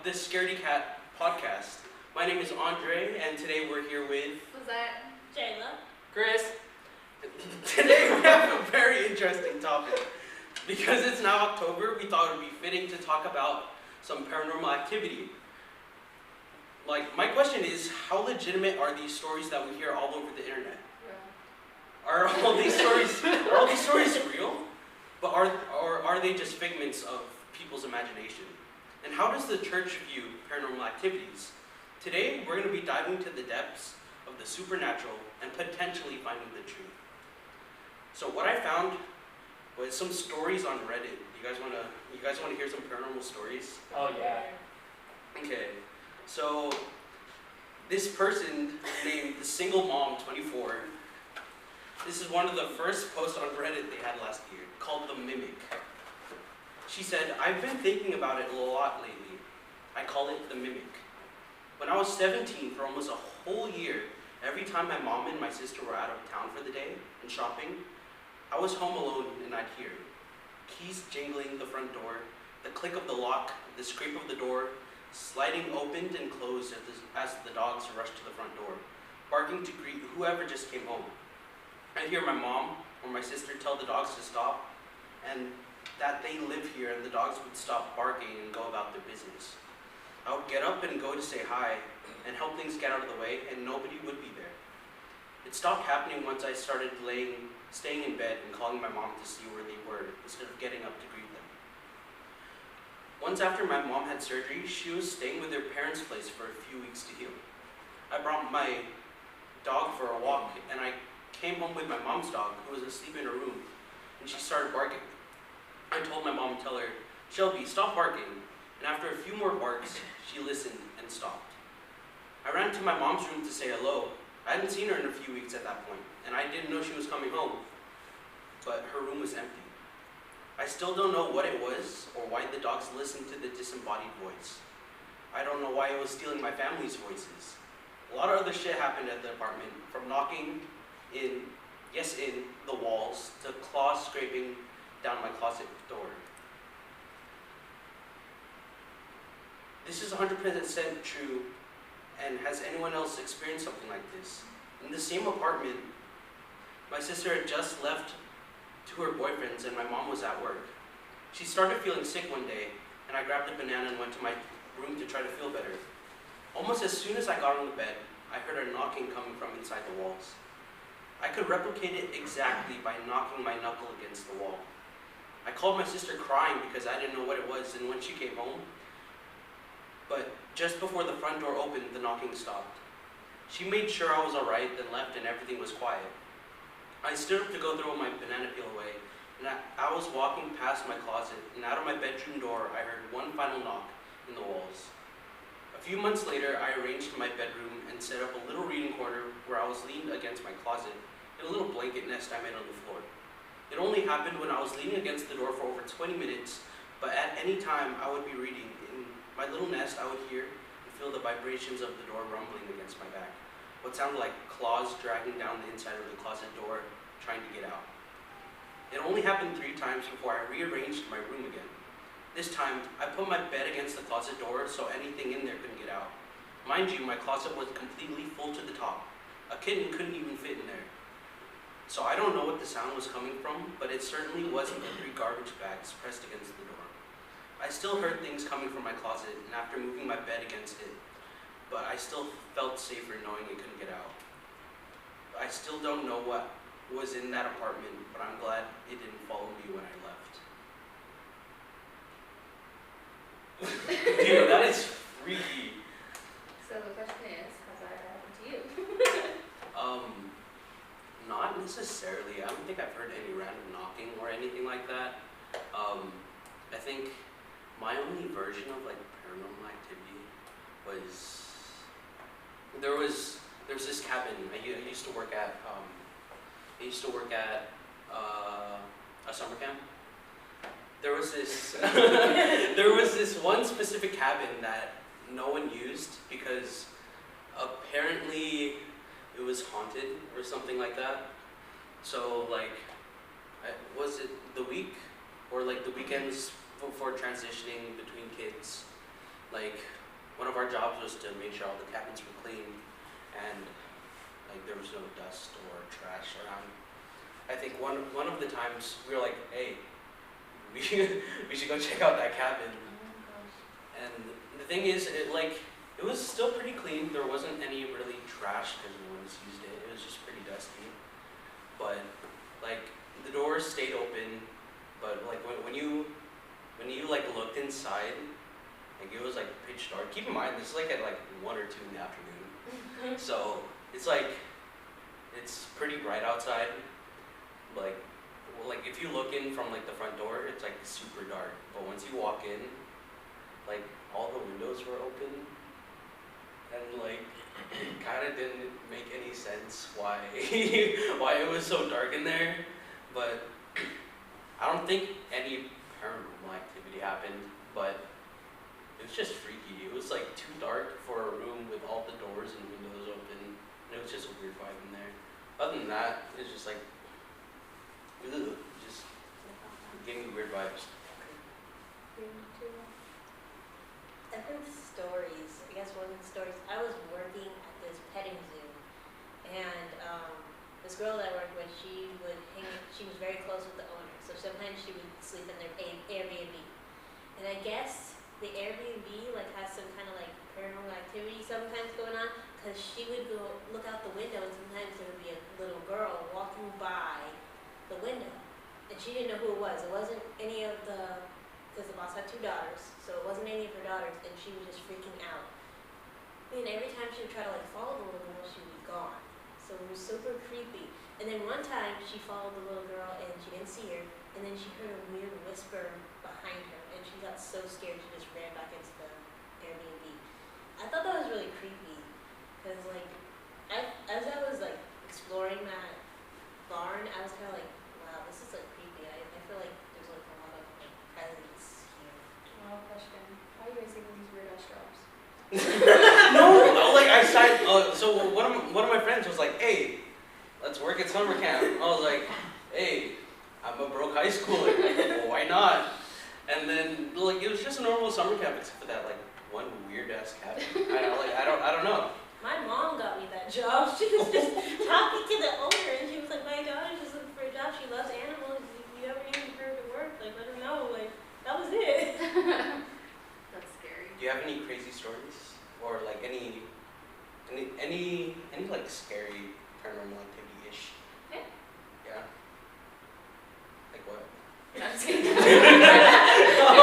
this Scaredy Cat podcast. My name is Andre, and today we're here with Lizette, Jayla, Chris. Today we have a very interesting topic. Because it's now October, we thought it would be fitting to talk about some paranormal activity. My question is, how legitimate are these stories that we hear all over the internet? Are all these stories real? But are they just figments of people's imagination? And how does the church view paranormal activities? Today, we're going to be diving to the depths of the supernatural and potentially finding the truth. So what I found was some stories on Reddit. You guys wanna hear some paranormal stories? Oh yeah. Okay. So this person named the Single Mom 24. This is one of the first posts on Reddit they had last year, called The Mimic. She said, "I've been thinking about it a lot lately. I call it the mimic. When I was 17, for almost a whole year, every time my mom and my sister were out of town for the day and shopping, I was home alone and I'd hear keys jingling the front door, the click of the lock, the scrape of the door, sliding opened and closed as the dogs rushed to the front door, barking to greet whoever just came home. I'd hear my mom or my sister tell the dogs to stop and that they live here, and the dogs would stop barking and go about their business. I would get up and go to say hi and help things get out of the way, and nobody would be there. It stopped happening once I started staying in bed and calling my mom to see where they were instead of getting up to greet them. Once after my mom had surgery, she was staying with her parents' place for a few weeks to heal. I brought my dog for a walk, and I came home with my mom's dog, who was asleep in her room, and she started barking. I told my mom to tell her, "Shelby, stop barking," and after a few more barks, she listened and stopped. I ran to my mom's room to say hello. I hadn't seen her in a few weeks at that point, and I didn't know she was coming home, but her room was empty. I still don't know what it was or why the dogs listened to the disembodied voice. I don't know why it was stealing my family's voices. A lot of other shit happened at the apartment, from knocking in the walls, to claws scraping down my closet door. This is 100% true, and has anyone else experienced something like this? In the same apartment, my sister had just left to her boyfriend's and my mom was at work. She started feeling sick one day, and I grabbed a banana and went to my room to try to feel better. Almost as soon as I got on the bed, I heard a knocking coming from inside the walls. I could replicate it exactly by knocking my knuckle against the wall. I called my sister crying because I didn't know what it was, and when she came home, but just before the front door opened, the knocking stopped. She made sure I was alright, then left and everything was quiet. I stood up to go throw my banana peel away, and I was walking past my closet, and out of my bedroom door, I heard one final knock in the walls. A few months later, I arranged my bedroom and set up a little reading corner where I was leaned against my closet in a little blanket nest I made on the floor. It only happened when I was leaning against the door for over 20 minutes, but at any time I would be reading. In my little nest, I would hear and feel the vibrations of the door rumbling against my back, what sounded like claws dragging down the inside of the closet door, trying to get out. It only happened 3 times before I rearranged my room again. This time, I put my bed against the closet door so anything in there couldn't get out. Mind you, my closet was completely full to the top. A kitten couldn't even fit in there. So I don't know what the sound was coming from, but it certainly wasn't the 3 garbage bags pressed against the door. I still heard things coming from my closet, and after moving my bed against it, but I still felt safer knowing it couldn't get out. I still don't know what was in that apartment, but I'm glad it didn't follow me when I left. Dude, that is freaky. So the question is, has that ever happened to you? Not necessarily. I don't think I've heard any random knocking or anything like that. I think my only version of paranormal activity was there's this cabin I used to work at. I used to work at a summer camp. There was this there was this one specific cabin that no one used because apparently it was haunted or something like that. So was it the week or the weekends before transitioning between kids? like one of our jobs was to make sure all the cabins were clean and like there was no dust or trash around. I think one of the times we were like, hey, we we should go check out that cabin. And the thing is, it was still pretty clean. There wasn't any really trash because no one's used it. It was just pretty dusty. But like the doors stayed open. But like when you like looked inside, like it was like pitch dark. Keep in mind this is like at like 1 or 2 in the afternoon. So it's like it's pretty bright outside. Like if you look in from like the front door, it's like super dark. But once you walk in, like all the windows were open, and like it kind of didn't make any sense why why it was so dark in there. But I don't think any paranormal activity happened, but it was just freaky. It was like too dark for a room with all the doors and windows open, and it was just a weird vibe in there. Other than that, it's just like, ugh, just gave me weird vibes. I've heard stories. I guess one of the stories, I was working at this petting zoo, and this girl that I worked with, she was very close with the owner, so sometimes she would sleep in their Airbnb. And I guess the Airbnb like has some kind of like paranormal activity sometimes going on, because she would go look out the window and sometimes there would be a little girl walking by the window. And she didn't know who it was. It wasn't any of because the boss had 2 daughters, so it wasn't any of her daughters, and she was just freaking out. And every time she would try to like follow the little girl, she would be gone. So it was super creepy. And then one time she followed the little girl and she didn't see her, and then she heard a weird whisper behind her, and she got so scared she just ran back into the Airbnb. I thought that was really creepy, because like, as I was like exploring that barn, I was kind of like, wow, this is like creepy. I feel like there's like a lot of like presence here. Well, question. How are you guys getting these weird ass jobs? No, like I signed. So one of my friends was like, "Hey, let's work at summer camp." I was like, "Hey, I'm a broke high schooler. Well, why not?" And then like it was just a normal summer camp except for that like one weird ass cabin. I don't know. My mom got me that job. She was just talking to the owner, and she was like, "My daughter's just looking for a job. She loves animals. If you ever need her to work, like let her know." Like that was it. That's scary. Do you have any crazy stories or like any like scary paranormal activity-ish? Yeah. Yeah. Like what? No, I'm just kidding. I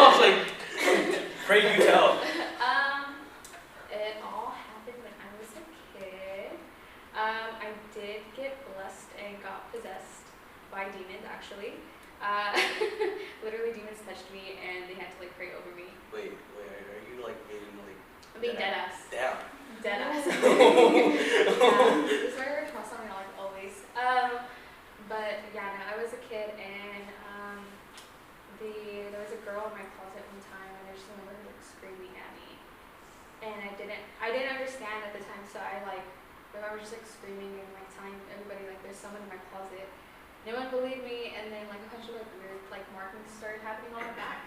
was like, pray you tell. It all happened when I was a kid. I did get blessed and got possessed by demons, actually. Literally, demons touched me and they had to like pray over me. Wait, are you like being like? I'm being dead ass. Damn. Dead ass. Yeah, this is where we're crossing my life always. But yeah, no, I was a kid and there was a girl in my closet one time and I just remember her like screaming at me. And I didn't understand at the time, so I like remember just like screaming and like telling everybody like there's someone in my closet. No one believed me, and then like a bunch of like weird like markings started happening on my back,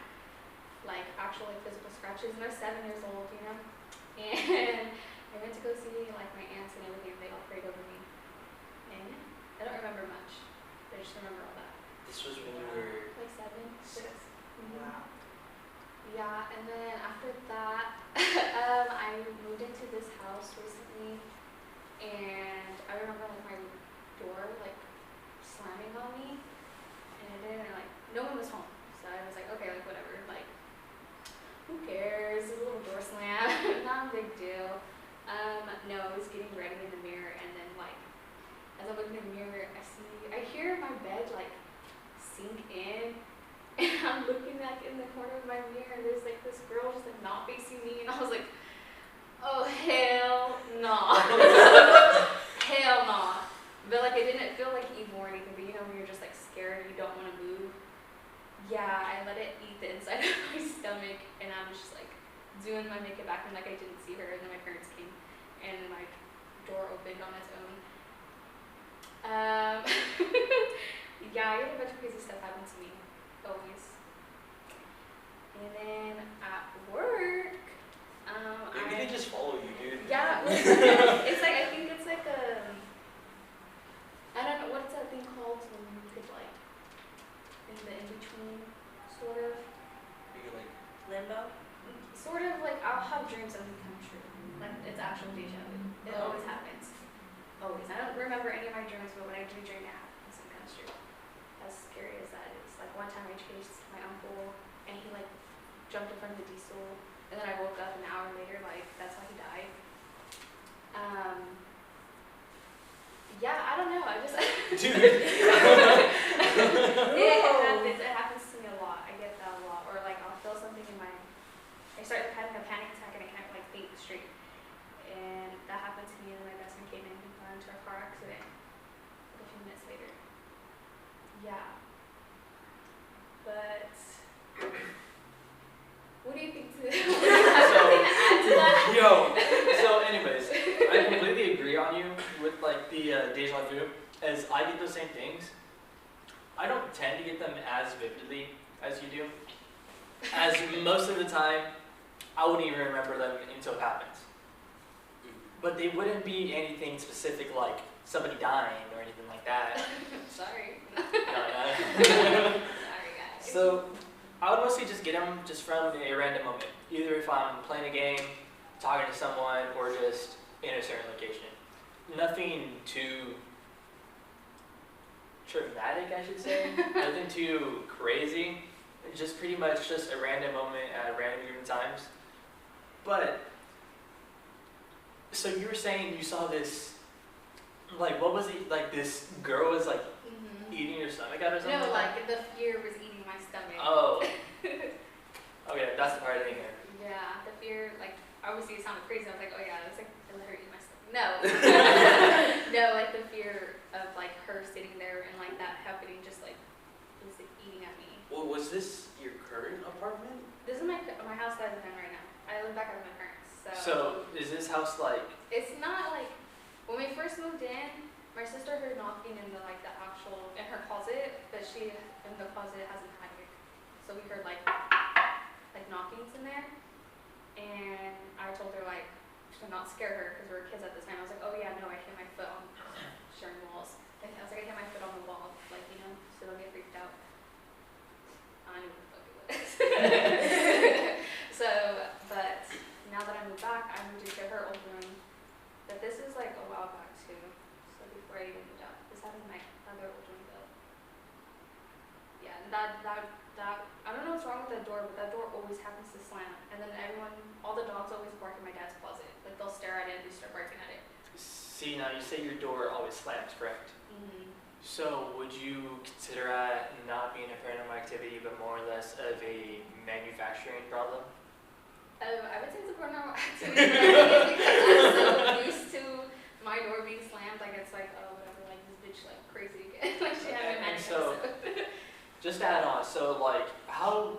like actual like physical scratches. And I was 7 years old, you know. And I went to go see like my aunts and everything. They all prayed over me. And yeah, I don't remember much, but I just remember all that. This was when you were Like 7, 6. Wow. Yeah, and then after that, I moved into this house recently, and I remember like my door like slamming on me, and it didn't like no one was home, so I was like, okay, like whatever, like who cares? A little door slam, not a big deal. No, I was getting ready in the mirror, and then like as I'm looking in the mirror, I hear my bed like sink in. And I'm looking back in the corner of my mirror, there's like this girl just like not facing me, and I was like, oh hell no. Hell no. But like it didn't feel like evil or anything, but you know when you're just like scared and you don't want to move. Yeah, I let it eat the inside of my stomach, and I was just like doing my makeup back and like I didn't see her, and then my parents came and my door opened on its own. Yeah, I had a bunch of crazy stuff happen to me. Always. And then at work, It's like, I think it's like I don't know, what's that thing called when you could like, in the in-between, sort of? You're like, Limbo? Sort of like, I'll have dreams that become true. Like, it's actual deja vu. It always happens. Always. I don't remember any of my dreams, but when I do dream, it happens and comes true. As scary as that is. Like, one time I chased my uncle, and he like jumped in front of the diesel, and then I woke up an hour later, like, that's how he died. Yeah, I don't know, I just, dude. it happens to me a lot, I get that a lot, or like, I'll feel something in my, I start having a panic attack and I can't like think straight, and that happened to me, and my best friend came in and got into a car accident, like a few minutes later. Yeah. But, what do you think to, what do you have something to add to that? Yo, so anyways, I completely agree on you with like the deja vu, as I get those same things. I don't tend to get them as vividly as you do, as most of the time, I wouldn't even remember them until it happens. But they wouldn't be anything specific like somebody dying or anything like that. Sorry. No. Sorry, guys. So I would mostly just get them just from a random moment. Either if I'm playing a game, talking to someone, or just in a certain location. Nothing too traumatic, I should say. Nothing too crazy. Just pretty much just a random moment at random given times. But, so you were saying you saw this, like, what was it? Like, this girl was like eating your stomach out or something? No, like the fear was eating my stomach. Oh. Okay, that's the part I didn't hear. Yeah, the fear, like, obviously it sounded crazy. I was like, oh yeah, it's like, it let her eat my stomach. No. No, like the fear of like her sitting there and like that happening, just like, was like, eating at me. Well, was this your current apartment? This is my house that I live in right now. I live back with my parents, So, is this house like, it's not like, when we first moved in, my sister heard knocking in the like the actual, in her closet, but she, in the closet hasn't had it. So we heard like knockings in there, and I told her like to not scare her because we were kids at the time. I was like, oh yeah, no, I hit my foot on sharing walls. I was like, I hit my foot on the wall, like, you know, so don't get freaked out. I knew what the fuck it was. So, but now that I moved back, I moved into her old room. But this is like a while back too. So before I even moved out, this happened in my other old room though. Yeah, and that I don't know what's wrong with that door, but that door always happens to slam. And then all the dogs always bark in my dad's closet. Like they'll stare at it and they start barking at it. see, now you say your door always slams, correct? Mm-hmm. So, would you consider that not being a paranormal activity, but more or less of a manufacturing problem? I would say it's a paranormal activity, but I think it's because I'm so used to my door being slammed. Like it's like, oh whatever, like this bitch like crazy again. Like she had And me so, just to add on, so like, how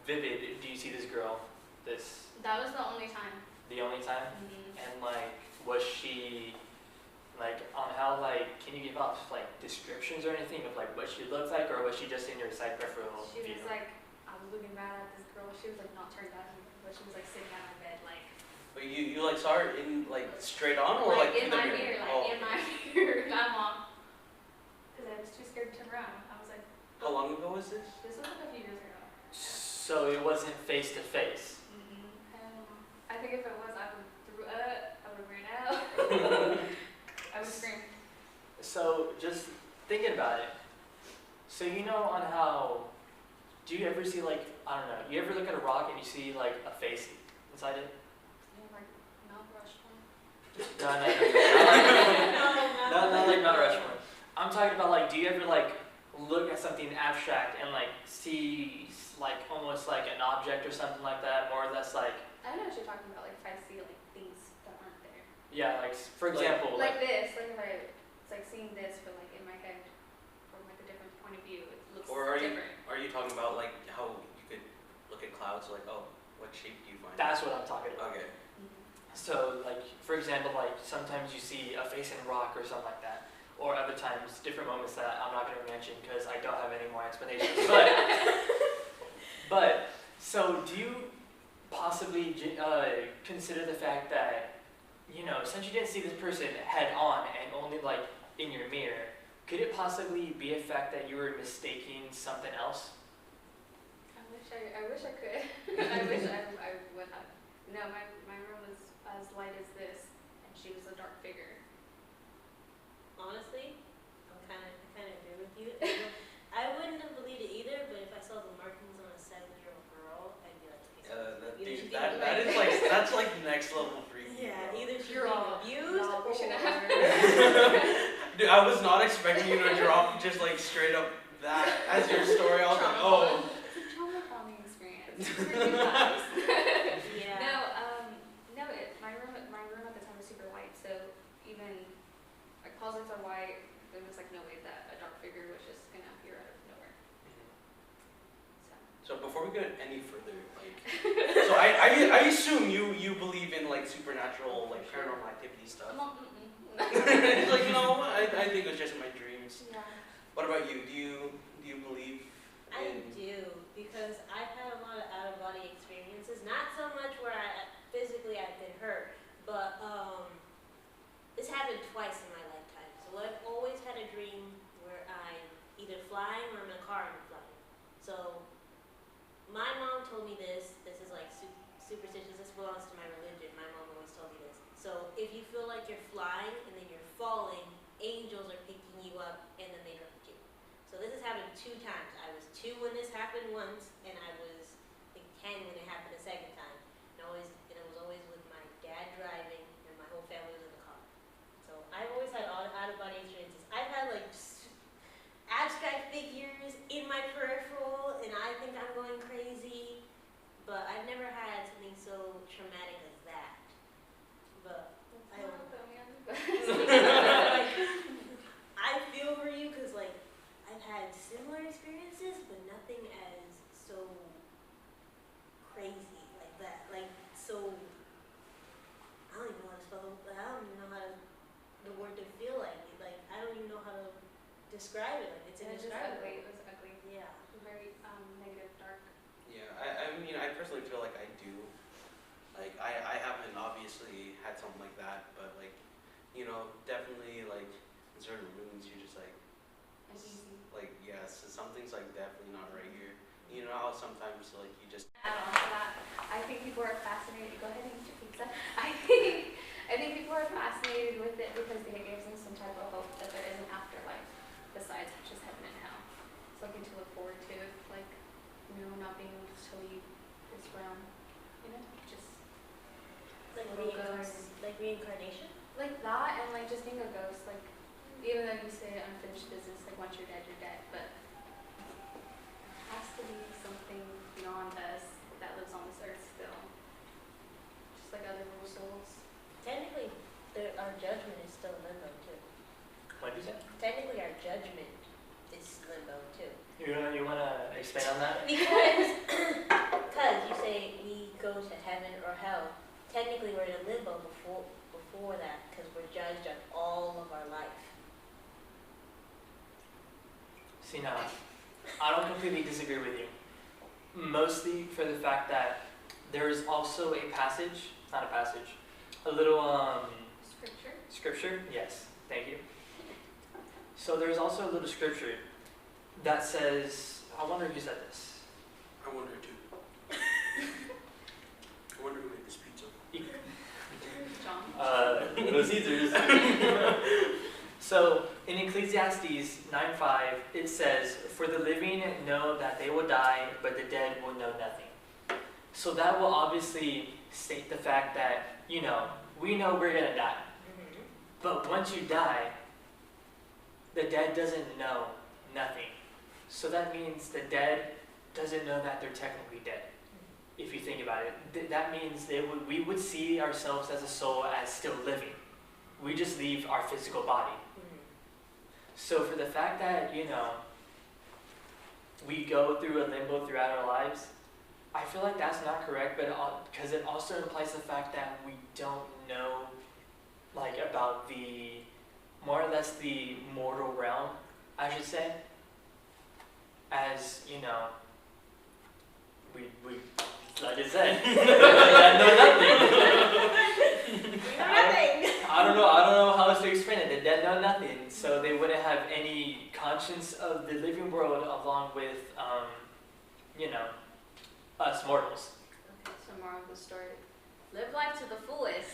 vivid do you see this girl? This, That was the only time. the only time? Mm-hmm. And like, was she, like, on how, like, can you give off, like, descriptions or anything of, like, what she looked like, or was she just in your side peripheral She view? was like, I was looking bad at this girl. She was like not turned on me, but she was like sitting on my bed, like. But you like saw her in like straight on or like in through my the mirror, like Oh. in my mirror, my mom. Because I was too scared to turn around. I was like, How long ago was this? this was like a few years ago. So it wasn't face to face. I think if it was, I would threw up. I would ran out. I would scream. So just thinking about it. So you know on how, do you ever see like, I don't know, you ever look at a rock and you see like a face inside it? Yeah, like Mount Rushmore. No, not like Mount Rushmore. I'm talking about like, do you ever like look at something abstract and like see like almost like an object or something like that, more or less like, I know what you're talking about. Like if I see like things that aren't there. yeah, like for Like- example, Like this. Like if it's like seeing this, but like in my head from like a different point of view, it looks Or different. are you talking about like how you could look at clouds like, oh, what shape do you find? that's what I'm talking about. Okay. So like, for example, like sometimes you see a face in rock or something like that. Or other times, different moments that I'm not going to mention because I don't have any more explanations. But so do you possibly consider the fact that since you didn't see this person head on and only like in your mirror, could it possibly be a fact that you were mistaking something else? I wish I could. I wish I would have. No, my room was as light as this, and she was a dark figure. Honestly, I kind of agree with you. I wouldn't have believed it either, but if I saw the markings on a 7-year-old girl, I'd be like, okay, so That's like next level freaky. yeah, bro. either she's You're being all- abused no, we shouldn't or have. Dude, I was not expecting you to drop just like straight up that as your story. I was like, oh. It's a trauma bonding experience. It's really nice. yeah. No, my room at the time was super light, so even like closets are white, there was like no way that a dark figure was just gonna appear out of nowhere. So So before we go any further, like, so I assume you believe in like supernatural, like paranormal activity stuff. It's like, no, I think it was just my dreams. Yeah. What about you? Do you believe I in? do, because I've had a lot of out-of-body experiences. Not so much where physically I've been hurt, but this happened twice in my lifetime. So I've always had a dream where I'm either flying or I'm in a car and I'm flying. So my mom told me this. This is like superstitious. This belongs to my religion. My mom always told me this. So if you feel like you're flying and then you're falling, angels are picking you up and then they hurt you. So this has happened 2 times. I was 2 when this happened once, and I was I think 10 when it happened the second time. And it was always with my dad driving, and my whole family was in the car. So I've always had out of body experiences. I've had like abstract figures in my peripheral, and I think I'm going crazy. But I've never had something so traumatic as that. But I don't know. I feel for you because like I've had similar experiences, but nothing as so crazy like that. Like so, I don't even know how to spell. I don't even know how to the word to feel like. Like I don't even know how to describe it. Like it's It was just indescribable. ugly. It was ugly. Yeah. Very negative, dark. Yeah, I mean, I personally feel like I do. Like, I haven't obviously had something like that, but like, definitely like in certain rooms you're just like, Uneasy. like yes, something's like definitely not right here. You know how sometimes like you just. Add on to that, I think people are fascinated. Go ahead and eat your pizza. I think people are fascinated with it because it gives them some type of hope that there is an afterlife besides just heaven and hell. Something to look forward to, like not being able to leave this realm. Just Like little ghosts. reincarnation. Like that, and like just being a ghost. Like even though you say unfinished business, like once you're dead, but it has to be something beyond us that lives on this earth still. Just like other little souls. Technically, our judgment is still limbo too. What did you say? Technically, our judgment is limbo too. You wanna expand on that? Because you say we go to heaven or hell. Technically, we're in limbo before that because we're judged on all of our life. See now, I don't completely disagree with you. Mostly for the fact that there is also a little scripture. Yes, thank you. So there's also a little scripture that says, I wonder who said this. I wonder too. I wonder who made this pizza. John. Little Caesars. So in Ecclesiastes 9:5, it says, "For the living know that they will die, but the dead will know nothing." So that will obviously state the fact that, we know we're gonna die. Mm-hmm. But once you die, the dead doesn't know nothing. So that means the dead doesn't know that they're technically dead. If you think about it, that means we would see ourselves as a soul as still living. We just leave our physical body. Mm-hmm. So for the fact that, we go through a limbo throughout our lives, I feel like that's not correct, but because it also implies the fact that we don't know, like, about the, more or less the mortal realm, I should say. As, we like I said, I know nothing. We know nothing. know nothing, so they wouldn't have any conscience of the living world along with, us mortals. Okay, so moral of the story. Live life to the fullest.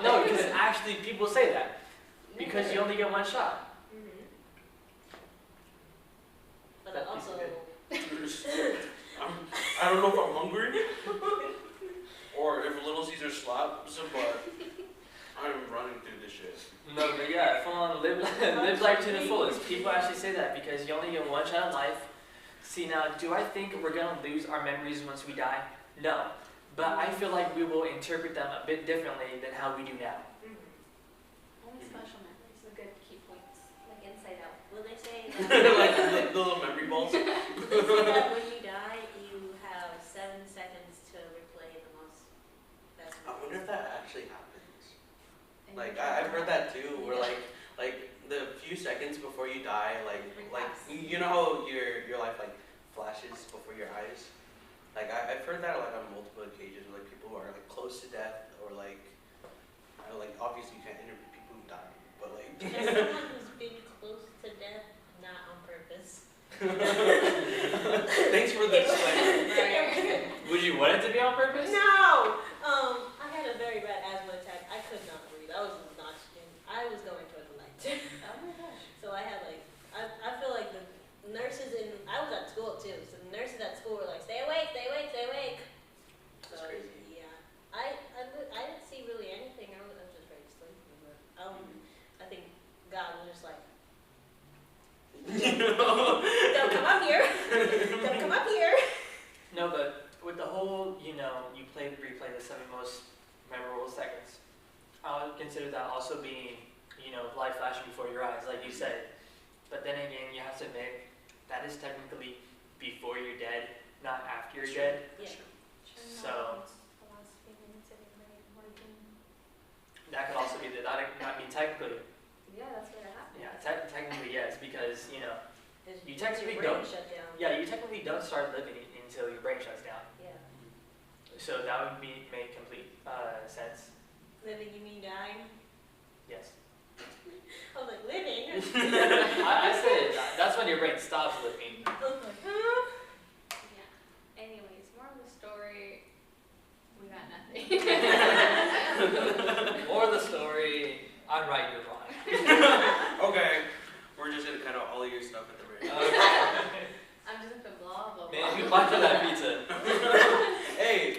No, because actually people say that. Because you only get one shot. Mm-hmm. But That also, piece of I don't know if I'm hungry or if Little Caesar slaps, but I'm running through this shit. No, but yeah, full on live life to the fullest. People actually say that because you only get one shot at life. See, now, do I think we're going to lose our memories once we die? No. But I feel like we will interpret them a bit differently than how we do now. Only special memories are good key points. like Inside Out, will they say that? Like the little memory balls. Will they say that when you die, you have 7 seconds to replay the most best I wonder if memories? that actually happens. And Like you I've heard that can- too, where like the few seconds before you die, like Repass. you know how your life like flashes before your eyes. Like I've heard that like on multiple occasions, like people who are like close to death or like obviously you can't interview people who die, but like. As someone who's been close to death, not on purpose. Thanks for the disclaimer. Right. Would you want it to be on purpose? No! I had a very bad asthma attack. I could not breathe. I was oxygen. I was going toward the light. Oh my gosh. So I had I feel like the nurses I was at school too, so the nurses at school were like, stay awake, stay awake, stay awake. So, That's crazy. yeah. I didn't see really anything. I was just very sleepy, but I think God was just like, don't come up here. Don't come up here. No, but with the whole, you replay the 7 most memorable seconds, I would consider that also being, life flashing before your eyes, like you said. But then again, you have to admit, that is technically before you're dead, not after you're dead. Yeah. So- The last few minutes of your night working. That could also be technically, Yeah, that's what happened. yeah, technically yes, because, It's You technically your brain don't- shut down. yeah, you technically don't start living until your brain shuts down. Yeah. So that would make complete sense. Living, you mean dying? Yes. I was like, living? I said that's when your brain stops living. I was like, huh? Yeah. Anyways, more of the story. We got nothing. More of the story, I'm right, you're wrong. Okay, we're just gonna cut out all of your stuff at the very end. I'm just gonna put blah blah blah. Man, you bought for that pizza. Hey,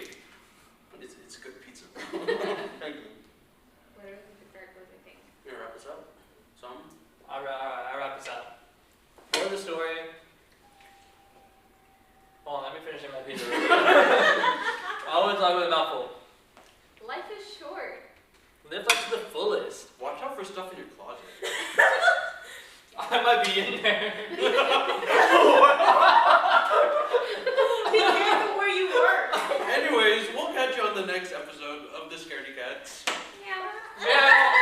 it's good pizza. Thank you. What do the third word I think? You gonna wrap this up? Some? All right, I wrap this up. More of the story. Hold on, let me finish my pizza. I always talk with a mouthful. Life is short. Live life to the fullest. Watch out for stuff in your closet. I might be in there. Be careful where you work. Anyways, we'll catch you on the next episode of the Scaredy Cats. Yeah. Yeah.